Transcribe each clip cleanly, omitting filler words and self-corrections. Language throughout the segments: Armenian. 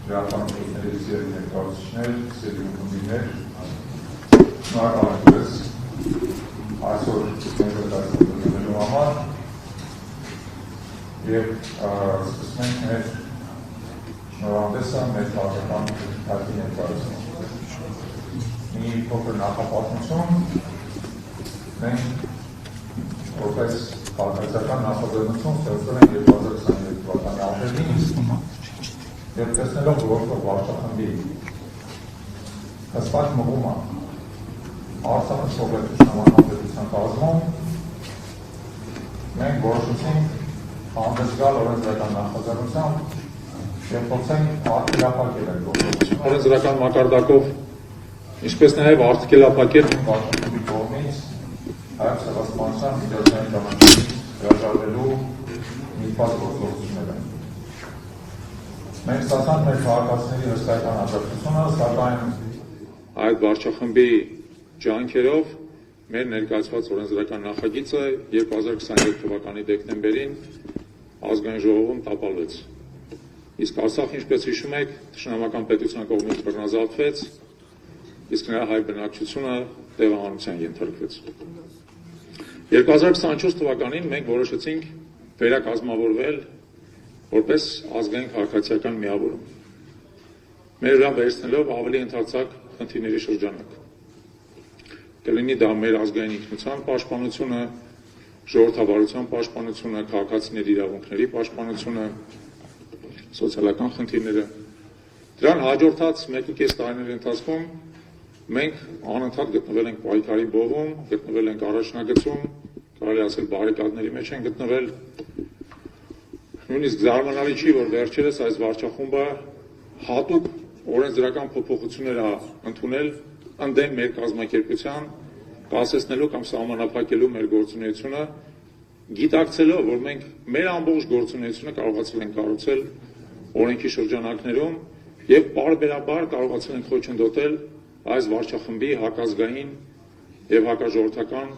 Լրատվամիջոցների սիրելի ներկայացուցիչներ, սիրելի ունկնդիրներ, շնորհակալ եմ ձեզ այսօր ներկայացնելու համար եւ սկսում ենք մեր շնորհանդեսը մեր քաղաքական հայտնի ներկայացումը։ Մի փոքր նախապատմություն մենք որպես քաղաքական նախաձեռնություն ստեղծվել ենք 2022 թվականի ապրիլին եւ տեսնելով գործող վարչախմբի հստակ մղումը Արցախի սովետական հանրապետության կազմում մենք որոշեցինք հանդես գալ օրենսդրական նախաձեռնությամբ եւ փորձենք արգելափակել այդ գործողությունը օրենսդրական մակարդակով ինչպես նաեւ արգելափակել վարչախմբի կողմից հայ ցեղասպանության միջազգային ժամանակից հրաժարվելու միտված գործողությունները։ Մենք ստացանք մեր քաղաքացիների հսկայական աջակցությունը, սակայն այդ վարչախմբի ջանքերով մեր ներկայացված օրենսդրական նախագիծը 2023 թվականի դեկտեմբերին ազգային ժողովում տապալվեց։ Իսկ Արցախը, ինչպես հիշում եք, թշնամական պետության կողմից բռնազավթվեց, իսկ նրա հայ բնակչությունը տեղահանության ենթարկվեց։ 2024 թվականին մենք որոշեցինք վերակազմավորվել որպես ազգային քաղաքացիական միավորում, մեր վրա վերցնելով ավելի ընդարձակ խնդիրների շրջանակ։ Կլինի դա մեր ազգային ինքնության պաշտպանությունը, ժողովրդավարության պաշտպանությունը, քաղաքացիների իրավունքների պաշտպանությունը, սոցիալական խնդիրները։ Դրան հաջորդած 1.5 տարիների ընթացքում մենք անընդհատ գտնվել ենք պայքարի բովում, գտնվել ենք առաջնագծում, կարելի ասել բարիկադների մեջ են գտնվել։ Նույնիսկ զարմանալի չի, որ վերջերս այս վարչախումբը հատուկ օրենսդրական փոփոխություններ է ընդունել ընդդեմ մեր կազմակերպության, կասեցնելու կամ սահմանափակելու մեր գործունեությունը, գիտակցելով, որ մենք մեր ամբողջ գործունեությունը կարողացել ենք կառուցել օրենքի շրջանակներում եւ պարբերաբար կարողացել ենք խոչընդոտել այս վարչախմբի հակազգային եւ հակաժողովրդական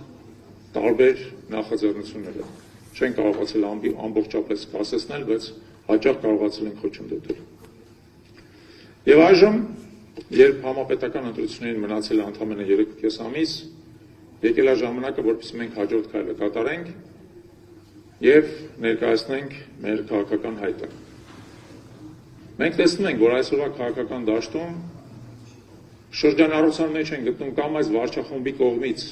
տարբեր նախաձեռնությունները։ Չեն կարողացել ամբողջապես կասեցնել, բայց հաճախ կարողացել են խոչընդոտել։ Եվ այժմ, երբ համապետական ընտրություններին մնացել է ընդամենը 3.5 ամիս, եկել է ժամանակը, որպեսզի մենք հաջորդ քայլը կատարենք եւ ներկայացնենք մեր քաղաքական հայտը։ Մենք տեսնում ենք, որ այսօրվա քաղաքական դաշտում շրջանառության մեջ են գտնում կամ այս վարչախմբի կողմից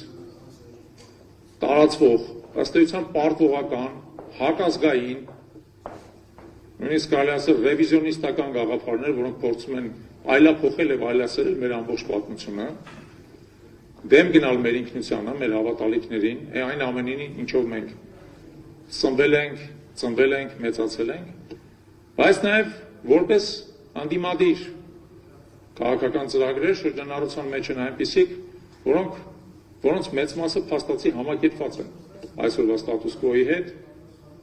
տարածվող ըստ էության պարտվողական, հակազգային, նույնիսկ կարելի ասել ռևիզիոնիստական գաղափարներ, որոնք փորձում են այլափոխել եւ այլասերել մեր ամբողջ պատմությունը, դեմ գնալ մեր ինքնությանը, մեր հավատալիքներին, այն ամենին, ինչով մենք ծնվել ենք, մեծացել ենք, բայց նաեւ որպես անդիմադիր քաղաքական ծրագրեր շրջանառության մեջ են այնպիսիք, որոնց մեծ մասը փաստացի համակերպված են այսօրվա ստատուս կոյի հետ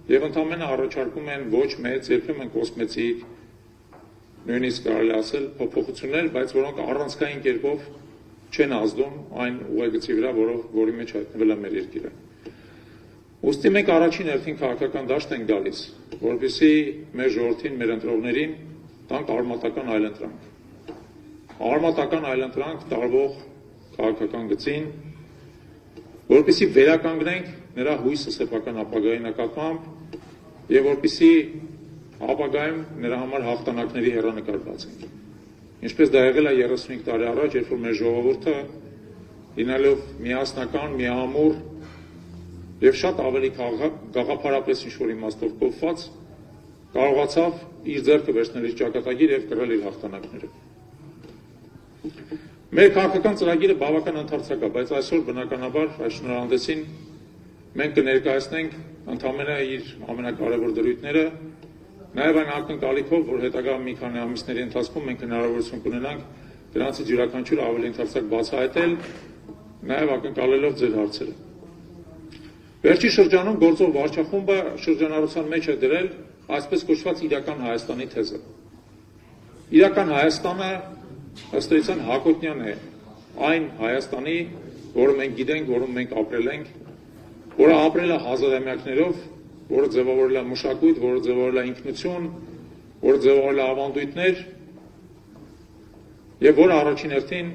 եւ ընդամենը առաջարկում են ոչ մեծ, երբեմն կոսմետիկ, նույնիսկ կարելի ասել փոփոխություններ, բայց որոնք առանցքային կերպով չեն ազդում այն ուղեգծի վրա, որի մեջ հայտնվել է մեր երկիրը։ Ուստի մենք առաջին հերթին քաղաքական դաշտ ենք գալիս, որպեսզի մեր ժողովրդին, մեր ընտրողներին տանք արմատական այլընտրանք։ Արմատական այլընտրանք տարվող քաղաքական գծին, որպեսզի վերականգնենք նրա հույսը սեփական ապագայի նկատմամբ եւ որպեսզի ապագայում նրա համար հաղթանակների հեռանկար բացենք։ Ինչպես դա եղել է 35 տարի առաջ, երբ որ մեր ժողովուրդը լինելով միասնական, միամուռ եւ շատ ավելի գաղափարապես ինչ-որ իմաստով կոփված, կարողացավ իր ձեռքը վերցնել իր ճակատագիր եւ կրել իր հաղթանակները։ Մեր քաղաքական ծրագիրը բավական ընդարձակ է, բայց այսօր բնականաբար այս շնորհանդեսին մենք կներկայացնենք ընդամենը իր ամենակարևոր դրույթները, նաև այն ակնկալիքով, որ հետագա մի քանի ամիսների ընթացքում մենք հնարավորություն կունենանք դրանցից յուրաքանչյուրը ավելի ընդարձակ բացահայտել, նաև ակնկալելով ձեր հարցերը։ Վերջի շրջանում գործող վարչախումբը շրջանառության մեջ է դրել այսպես կոչված իրական Հայաստանի թեզը։ Իրական Հայաստանը ըստ էության Հակոբյանն է այն Հայաստանի, որը մենք գիտենք, որում մենք ապրել ենք, որը ապրել է հազարամյակներով, որը ձևավորել է մշակույթ, որը ձևավորել է ինքնություն, որը ձևավորել է ավանդույթներ եւ որը առաջին հերթին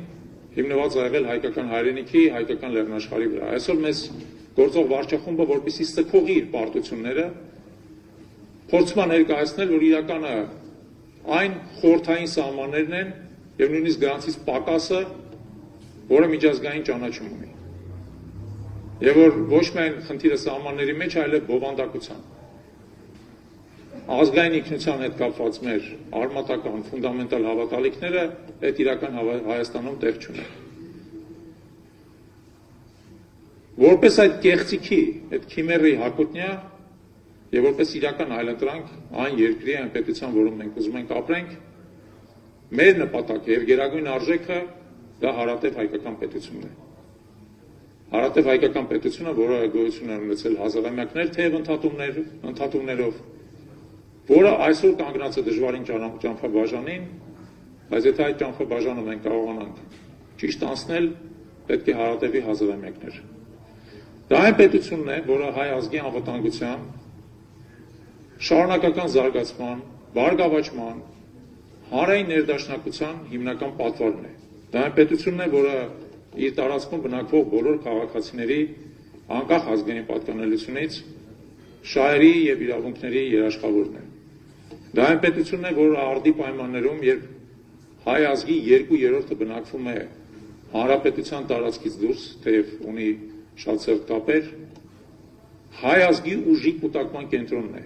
հիմնված է եղել հայկական հայրենիքի, հայկական լեռնաշխարհի վրա։ Այսօր մեզ գործող վարչախումբը, որպեսզի սքողի իր պարտությունները, փորձում է ներկայացնել, որ իրականը այն խորհրդային սահմաններն են եւ նույնիսկ դրանցից պակասը, որը միջազգային ճանաչում ունի։ Եվ որ ոչ միայն խնդիրը սահմանների մեջ, այլև բովանդակության։ Ազգային ինքնության հետ կապված մեր արմատական ֆունդամենտալ հավատալիքները այդ իրական Հայաստանում տեղ չունեն։ Որպես այդ կեղծիքի, այդ քիմերի հակոտնյա եւ որպես իրական այլընտրանք այն երկրի, այն պետության, որում մենք ուզում ենք ապրենք, մեր նպատակը եւ գերագույն արժեքը դա հարատև հայկական պետությունն է։ Հարատև հայկական պետությունը, որը գոյություն է ունեցել հազարամյակներ թեև ընդհատումներով, որը այսօր կանգնած է դժվարին ճամփաբաժանին, բայց եթե այդ ճամփաբաժանը մենք կարողանանք ճիշտ անցնել, պետք է հարատևի հազարամյակներ։ Դա այն պետությունն է, որը հայ ազգի անվտանգության, շարունակական զարգացման, բարգավաճման, հանրային ներդաշնակության հիմնական պատվարն է։ Դա այն պետությունն է, որը իր տարածքում բնակվող բոլոր քաղաքացիների անկախ ազգային պատկանելությունից շահերի եւ իրավունքների երաշխավորն է։ Դա այն պետությունն է, որը արդի պայմաններում, երբ հայ ազգի 2/3-ը բնակվում է հանրապետության տարածքից դուրս, թեև ունի շատ սերտ կապեր, հայ ազգի ուժի կուտակման կենտրոնն է։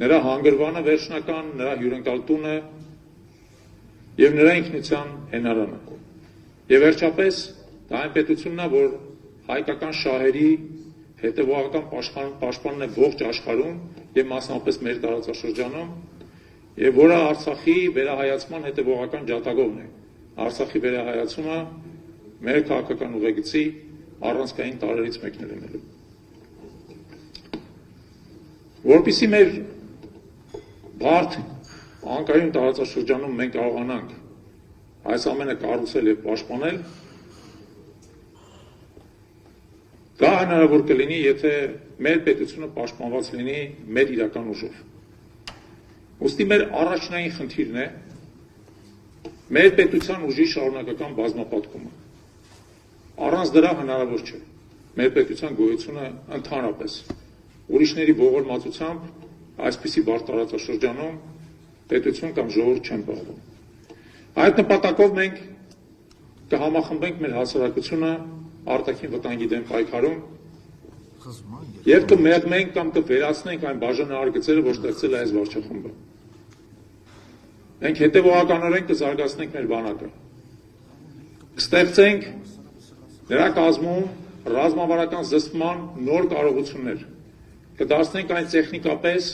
Նրա հանգրվանը վերջնական, նրա հյուրընկալ տունը եւ նրա ինքնության հենարանը։ Եվ վերջապես դա այն պետությունն է, որ հայկական շահերի հետևողական պաշտպանն է ողջ աշխարհում եւ մասնավորապես մեր տարածաշրջանում, եւ որը Արցախի վերահայացման հետևողական ջատագովն է։ Արցախի վերահայացումը մեր քաղաքական ուղեգծի առանցքային տարրերից մեկն է լինելու։ Որպեսզի մեր բարդ անկայուն տարածաշրջանում մենք կարողանանք այս ամենը կառուցել եւ պաշտպանել, դա հնարավոր կլինի, եթե մեր պետությունը պաշտպանված լինի մեր իրական ուժով։ Ուստի մեր առաջնային խնդիրն է մեր պետության ուժի շարունակական բազմապատկումը։ Առանց դրա հնարավոր չէ մեր պետության գոյությունը ընդհանրապես ուրիշների ողորմածությամբ այսպիսի բարդ տարածաշրջանում պետություն կամ ժողովուրդ չեն պահվում։ Այդ նպատակով մենք կհամախմբենք մեր հասարակությունը արտաքին վտանգի դեմ պայքարում եւ կմեղմենք կամ կվերացնենք այն բաժանահար գծերը, որ ստեղծել է այս վարչախումբը։ Մենք հետևողականորեն կզարգացնենք մեր բանակը։ Կստեղծենք նրա կազմում ռազմավարական զսպման նոր կարողություններ։ Կդարձնենք այն տեխնիկապես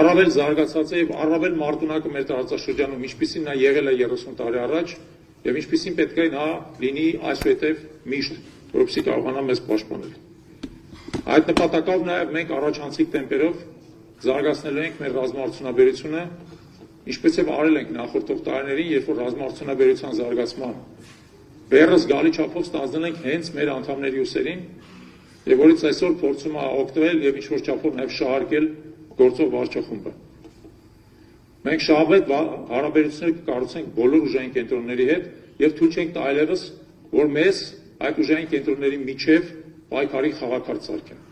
առավել զարգացած է եւ առավել մարտունակը մեր տարածաշրջանում, ինչպիսին նա եղել է 30 տարի առաջ եւ ինչպիսին պետք է նա լինի այսուհետեւ միշտ, որովհետեւ կարողանա մեզ պաշտպանել։ Այդ նպատակով նաեւ մենք առաջանցիկ տեմպերով զարգացնելու ենք մեր ռազմաարդյունաբերությունը, ինչպես եւ արել ենք նախորդող տարիներին, երբ որ ռազմաարդյունաբերության զարգացման բեռը զգալի չափով ստանձնել ենք հենց մեր անդամների ուսերին եւ որից այսօր փորձում է օգտվել եւ ինչ-որ չափով նաեւ շահարկել գործող վարչախումբը։ Մենք շահավետ հարաբերություններ կկառուցենք բոլոր ուժային կենտրոնների հետ եւ թույլ չենք տա այլևս, որ մեզ այդ ուժային կենտրոնների միջև պայքարի խաղակարգ սարքեն։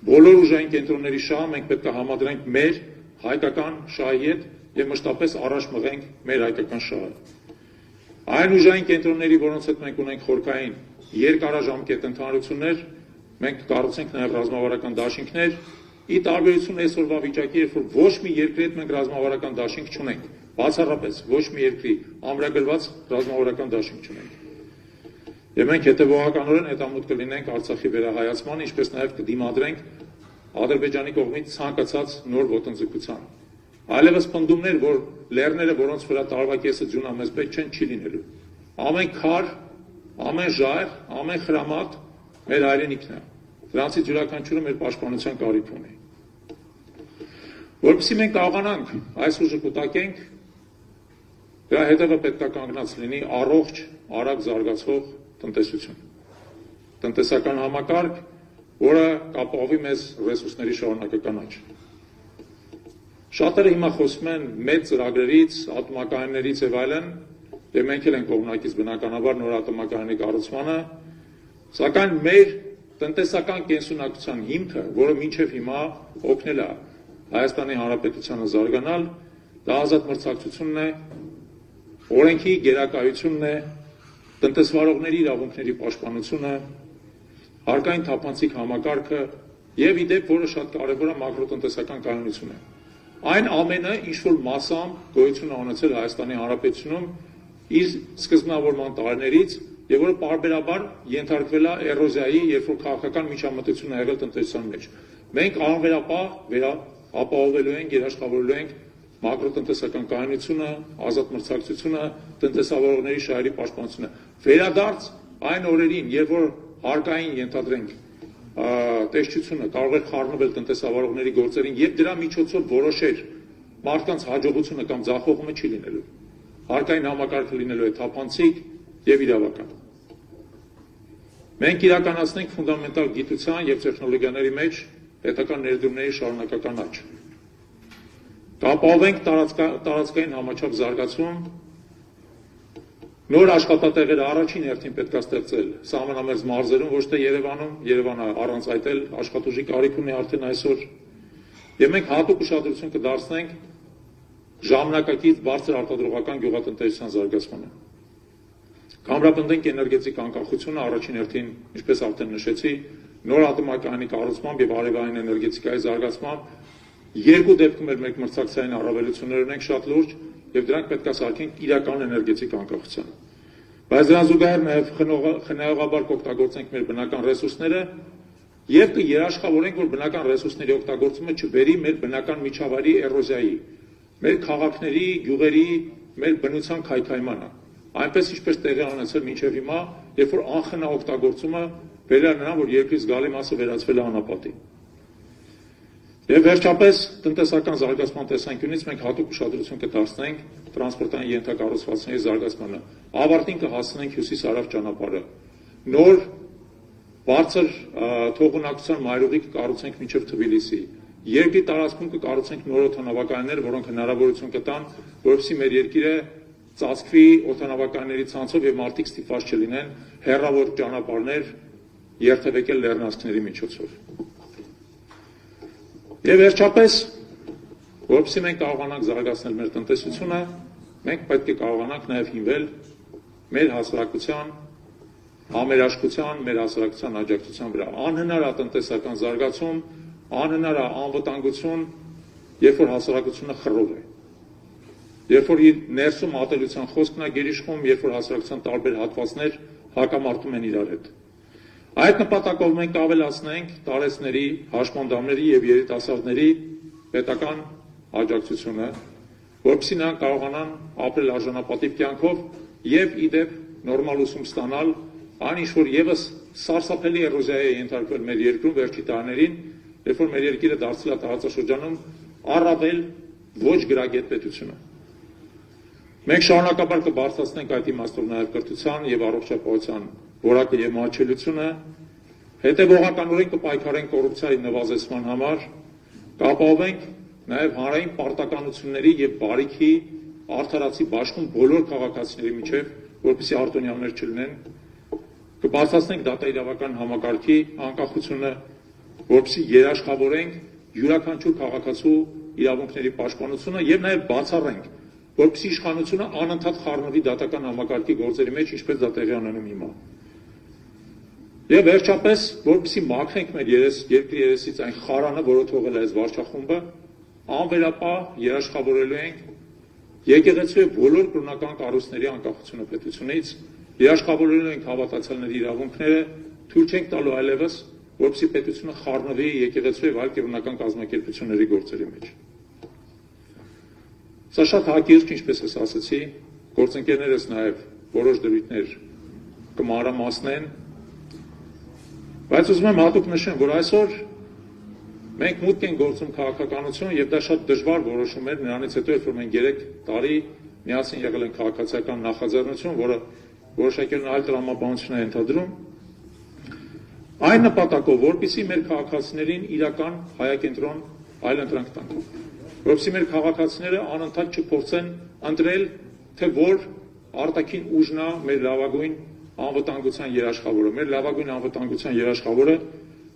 Բոլոր ուժային կենտրոնների շահը մենք պետք է համադրենք մեր հայկական շահի հետ եւ մշտապես առաջ մղենք մեր հայկական շահը։ Այն ուժային կենտրոնների, որոնց հետ մենք ունենք խորքային երկարաժամկետ ընդհանրություններ, մենք կկառուցենք նաեւ ռազմավարական դաշինքներ, ի տարբերություն այսօրվա վիճակի, երբ որ ոչ մի երկրի հետ մենք ռազմավարական դաշինք չունենք, բացառապես ոչ մի երկրի ամրագրված ռազմավարական դաշինք չունենք։ Եվ մենք հետևողականորեն հետամուտ կլինենք Արցախի վերահայացման, ինչպես նաեւ կդիմադրենք Ադրբեջանի կողմից ցանկացած նոր ոտնձգության։ Այլևս պնդումներ, որ լեռները, որոնց վրա տարվա կեսը ձյունա մեզ պետք չեն, չի լինելու։ Ամեն քար, ամեն ժայռ, ամեն խրամատ մեր հայրենիքն է։ Դրանցից յուրաքանչյուրը մեր պաշտպանության կարիք ունի։ Որպեսզի մենք կարողանանք այս ուժը կուտակենք, դրա հետևը պետք է կանգնած լինի առողջ, արագ զարգացող տնտեսություն։ Տնտեսական համակարգ, որը կապահովի մեզ ռեսուրսների շարունակական աճ։ Շատերը հիմա խոսում են մեծ ծրագրերից, ատոմակայաններից եւ այլն, եւ մենք էլ ենք կողմնակից բնականաբար նոր ատոմակայանի կառուցմանը, սակայն մեր տնտեսական կենսունակության հիմքը, որը մինչև հիմա օգնել է Հայաստանի Հանրապետությանը զարգանալ, դա ազատ մրցակցությունն է, օրենքի գերակայությունն է, տնտեսվարողների իրավունքների պաշտպանությունը, հարկային թափանցիկ համակարգը եւ ի դեպ, որը շատ կարեւոր է, մակրոտնտեսական կայունությունը։ Այն ամենը ինչ-որ մասամբ գոյություն է ունեցել Հայաստանի Հանրապետությունում իր սկզբնավորման տարիներից եւ որը պարբերաբար ենթարկվել է էրոզիայի, երբ որ քաղաքական միջամտություն է եղել տնտեսության մեջ։ Մենք անվերապահ ապահովելու ենք, երաշխավորելու ենք մակրոտնտեսական կայունությունը, ազատ մրցակցությունը, տնտեսավարողների շահերի պաշտպանությունը։ Վերադարձ այն օրերին, երբ որ հարկային ենթադրենք տեսչությունը կարող էր խառնվել տնտեսավարողների գործերին եւ դրա միջոցով որոշեր մարդկանց հաջողությունը կամ ձախողումը չի լինելու։ Հարկային համակարգը լինելու է թափանցիկ եւ իրավական։ Մենք իրականացնենք ֆունդամենտալ գիտության եւ տեխնոլոգիաների մեջ պետական ներդրումների շարունակական աճ։ Կապահովենք տարածքային համաչափ զարգացում, նոր աշխատատեղերը առաջին հերթին պետք է ստեղծել սահմանամերձ մարզերում, ոչ թե Երևանում, Երևանը առանց այդ էլ աշխատուժի կարիք ունի արդեն այսօր, եւ մենք հատուկ ուշադրություն կդարձնենք ժամանակակից բարձր արտադրողական գյուղատնտեսության զարգացմանը։ Կամրապնդենք էներգետիկ անկախությունը առաջին հերթին, ինչպես արդեն նշեցի, նոր ատոմակայանի կառուցմամբ եւ արևային էներգետիկայի զարգացմամբ երկու դեպքում էլ մենք մրցակցային առավելություններ ունենք շատ լուրջ եւ դրանք պետք է սարքենք իրական էներգետիկ անկախության։ Բայց դրան զուգահեռ նաեւ խնայողաբար կօգտագործենք մեր բնական ռեսուրսները եւ կերաշխավորենք, որ բնական ռեսուրսների օգտագործումը չբերի մեր բնական միջավայրի էրոզիայի, մեր քաղաքների, գյուղերի, մեր բնության քայքայմանը։ Այնպես ինչպես տեղի ունեցել մինչև հիմա, երբ որ անխնա օգտագործումը բերել է նրան, որ երկրի զգալի մասը վերածվել է անապատի։ Եվ վերջապես տնտեսական զարգացման տեսանկյունից մենք հատուկ ուշադրություն կդարձնենք տրանսպորտային ենթակառուցվածքների զարգացմանը։ Ավարտին կհասցնենք հյուսիս-հարավ ճանապարհը։ Նոր բարձր թողունակության մայրուղի կկառուցենք մինչև Թբիլիսի։ Երկրի տարածքում կկառուցենք նոր օդանավակայաններ, որոնք հնարավորություն կտան, որովհետեւ մեր երկիրը ծածկվի օդանավակայանների ցանցով եւ մարդիկ ստիպված չլինեն հեռավոր ճանապարհներ երթևեկել լեռնանցքների միջոցով։ Եվ վերջապես, որովհետեւ մենք կարողանանք զարգացնել մեր տնտեսությունը, մենք պետք է կարողանանք նաեւ հիմնել մեր հասարակության համերաշխության, մեր հասարակության աջակցության վրա։ Անհնար է տնտեսական զարգացում, անհնար է անվտանգություն, երբ որ հասարակությունը խռով է։ Երբ որ ներսում ատելության խոսքն է գերիշխում, երբ որ հասարակության տարբեր հատվածներ հակամարտում են իրար հետ։ Այդ նպատակով մենք ավելացնենք տարեցների, հաշմանդամների եւ երիտասարդների պետական աջակցությունը, որպեսզի նրանք կարողանան ապրել արժանապատիվ կյանքով եւ ի դեպ նորմալ ուսում ստանալ, այն ինչ որ եւս սարսափելի էրոզիայի է ենթարկվել մեր երկրում վերջի տարիներին, երբ որ մեր երկիրը դարձել է տարածաշրջանում առավել ոչ գրագետ պետությունը։ Մենք շարունակաբար կբարձրացնենք այդ իմաստով նաեւ կրթության եւ առողջապահության որակը եւ մատչելիությունը, հետեւողականորեն կպայքարենք կոռուպցիայի նվազեցման համար, կապահովենք նաեւ հանրային պարտականությունների եւ բարիքի արդարացի բաշխում բոլոր քաղաքացիների միջեւ, որպեսզի արտոնյաններ չլինեն, կբարձրացնենք դատաիրավական համակարգի անկախությունը, որպեսզի երաշխավորենք յուրաքանչյուր քաղաքացու իրավունքների պաշտպանությունը եւ նաեւ բացառենք, որպեսզի իշխանությունը անընդհատ խառնվի դատական համակարգի գործերի մեջ, ինչպես դա տեղի ունենում հիմա։ Եվ վերջապես, որպեսզի մաքրենք մեր երկրի երեսից այն խարանը, որը թողել է այս վարչախումբը, անվերապահ երաշխավորելու ենք եկեղեցու եւ բոլոր կրոնական կառույցների անկախությունը պետությունից, երաշխավորելու ենք հավատացյալների իրավունքները, թույլ չենք տալու այլևս, որպեսզի պետությունը խառնվի եկեղեցու եւ այլ կրոնական կազմակերպությունների գործերի մեջ։ Սա շատ հակիրճ, ինչպես ես ասացի, գործընկերներս նաեւ որոշ դրույթներ կմանրամասնեն, բայց ուզում եմ հատուկ նշեմ, որ այսօր մենք մուտք ենք գործում քաղաքականություն եւ դա շատ դժվար որոշում էր նրանից հետո, երբ որ մենք 3 տարի միասին եղել ենք քաղաքացիական նախաձեռնություն, որը որոշակի այլ տրամաբանություն է ենթադրում, այն նպատակով, որպեսզի մեր քաղաքացիներին իրական հայակենտրոն այլընտրանք տանք, որպեսզի մեր քաղաքացիները անընդհատ չփորձեն ընտրել թե որ արտաքին ուժն է մեր լավագույն անվտանգության երաշխավորը։ Մեր լավագույն անվտանգության երաշխավորը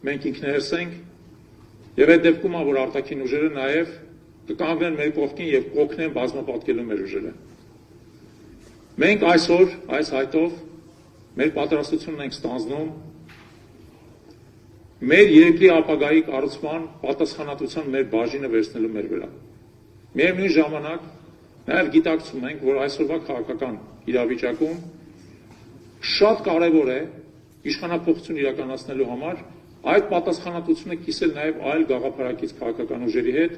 մենք ինքներս ենք, եւ այդ դեպքում է, որ արտաքին ուժերը նաեւ կկանգնեն մեր կողքին եւ կօգնեն բազմապատկելու մեր ուժերը։ Մենք այսօր այս հայտով մեր պատրաստությունն ենք ստանձնում մեր երկրի ապագայի կառուցման պատասխանատվության մեր բաժինը վերցնելու մեր վրա։ Միևնույն ժամանակ նաեւ գիտակցում ենք, որ այսօրվա քաղաքական իրավիճակում շատ կարևոր է իշխանապողություն իրականացնելու համար այդ պատասխանատվությունը կիսել նաեւ այլ գաղափարակից քաղաքական ուժերի հետ,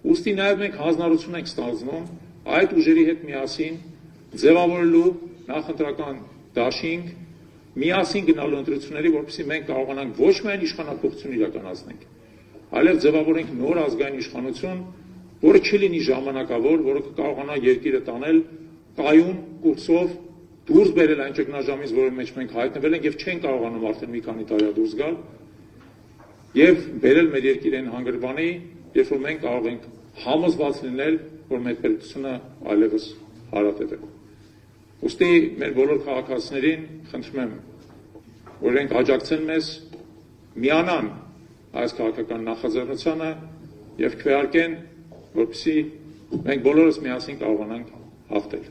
ուստի նաեւ մենք հանձնարարություն ենք ստանձնում այդ ուժերի հետ միասին ձևավորելու նախընտրական դաշինք, միասին գնալու ընտրությունների, որպեսզի մենք կարողանանք ոչ միայն իշխանապողություն իրականացնենք, այլև ձևավորենք նոր ազգային իշխանություն, որը չլինի ժամանակավոր, որը կկարողանա երկիրը տանել կայուն կուրսով դուրս բերել այն ճգնաժամից, որի մեջ մենք հայտնվել ենք եւ չեն կարողանում արդեն մի քանի տարի դուրս գալ, եւ բերել մեր երկիրին հանգրվանի, երբ որ մենք կարող ենք համոզված լինել, որ մեր պետությունը այլևս հարատև է։ Ուստի մեր բոլոր քաղաքացիներին խնդրում եմ, որ իրենք աջակցեն մեզ, միանան այս քաղաքական նախաձեռնությանը եւ քվեարկեն, որպեսզի մենք բոլորս միասին կարողանանք հաղթել։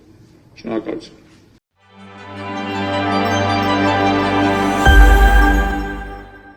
Շնորհակալություն։